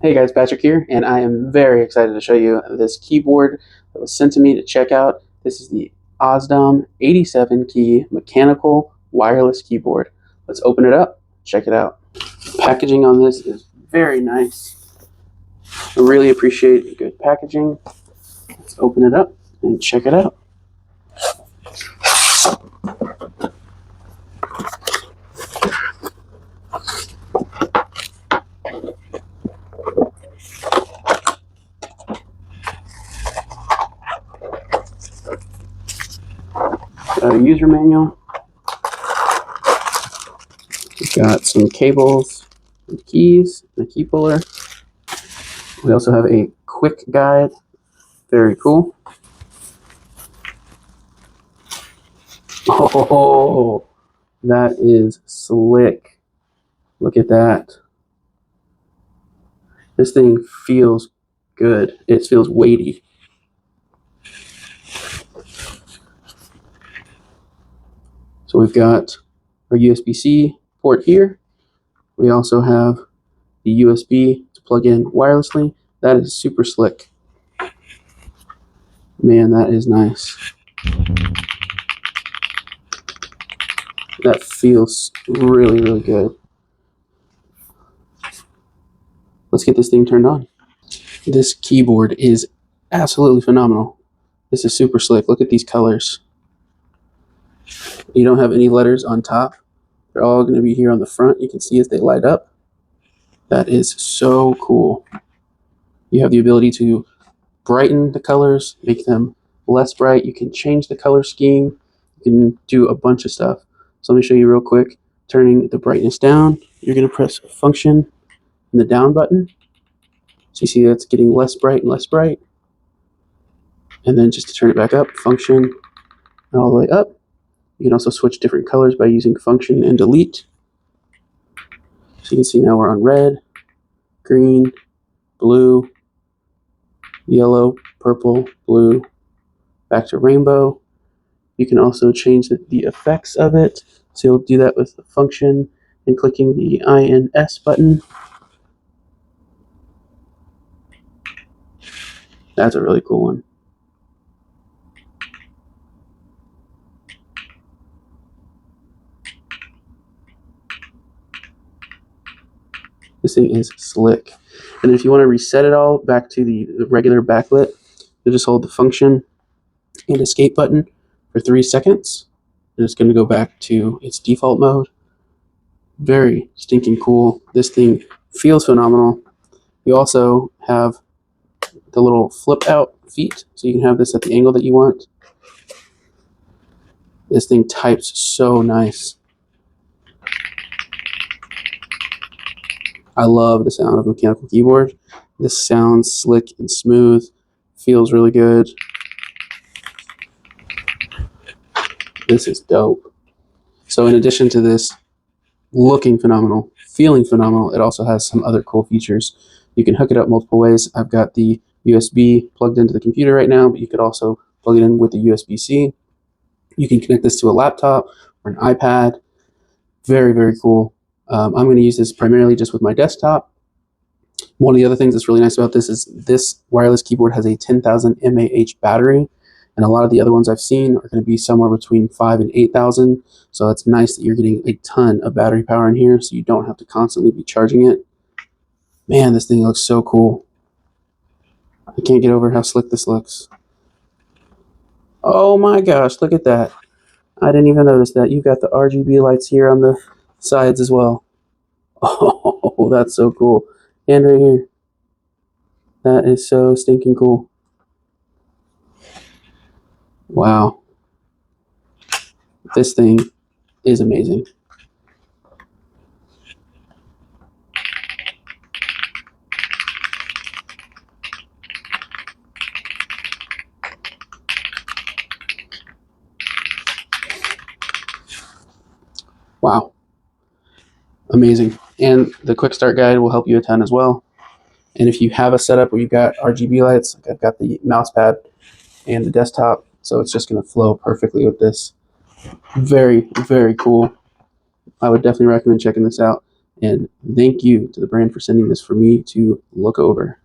Hey guys, Patrick here, and I am very excited to show you this keyboard that was sent to me to check out. This is the AUSDOM 87 key mechanical wireless keyboard. Let's open it up, check it out. Packaging on this is very nice. I really appreciate good packaging. Let's open it up and check it out. Got a user manual. We've got some cables and keys and a key puller. We also have a quick guide. Very cool. Oh, that is slick. Look at that. This thing feels good. It feels weighty. So we've got our USB-C port here. We also have the USB to plug in wirelessly. That is super slick. Man, that is nice. That feels really, really good. Let's get this thing turned on. This keyboard is absolutely phenomenal. This is super slick. Look at these colors. You don't have any letters on top. They're all going to be here on the front. You can see as they light up. That is so cool. You have the ability to brighten the colors, make them less bright. You can change the color scheme. You can do a bunch of stuff. So let me show you real quick. Turning the brightness down, you're going to press function and the down button. So you see that's getting less bright and less bright. And then just to turn it back up, function and all the way up. You can also switch different colors by using function and delete. So you can see now we're on red, green, blue, yellow, purple, blue, back to rainbow. You can also change the effects of it. So you'll do that with the function and clicking the INS button. That's a really cool one. This thing is slick. And if you want to reset it all back to the regular backlit, you'll just hold the function and escape button for 3 seconds. And it's going to go back to its default mode. Very stinking cool. This thing feels phenomenal. You also have the little flip out feet, so you can have this at the angle that you want. This thing types so nice. I love the sound of a mechanical keyboard. This sounds slick and smooth, feels really good. This is dope. So in addition to this looking phenomenal, feeling phenomenal, it also has some other cool features. You can hook it up multiple ways. I've got the USB plugged into the computer right now, but you could also plug it in with the USB-C. You can connect this to a laptop or an iPad. Very, very cool. I'm going to use this primarily just with my desktop. One of the other things that's really nice about this is this wireless keyboard has a 10,000 mAh battery, and a lot of the other ones I've seen are going to be somewhere between 5,000 and 8,000. So it's nice that you're getting a ton of battery power in here, so you don't have to constantly be charging it. Man, this thing looks so cool. I can't get over how slick this looks. Oh my gosh, look at that. I didn't even notice that. You've got the RGB lights here on the sides as well. Oh, that's so cool. And right here. That is so stinking cool. Wow. This thing is amazing. Wow. Amazing. And the quick start guide will help you a ton as well. And if you have a setup where you've got RGB lights, like I've got the mouse pad and the desktop, so it's just going to flow perfectly with this. Very, very cool. I would definitely recommend checking this out. And thank you to the brand for sending this for me to look over.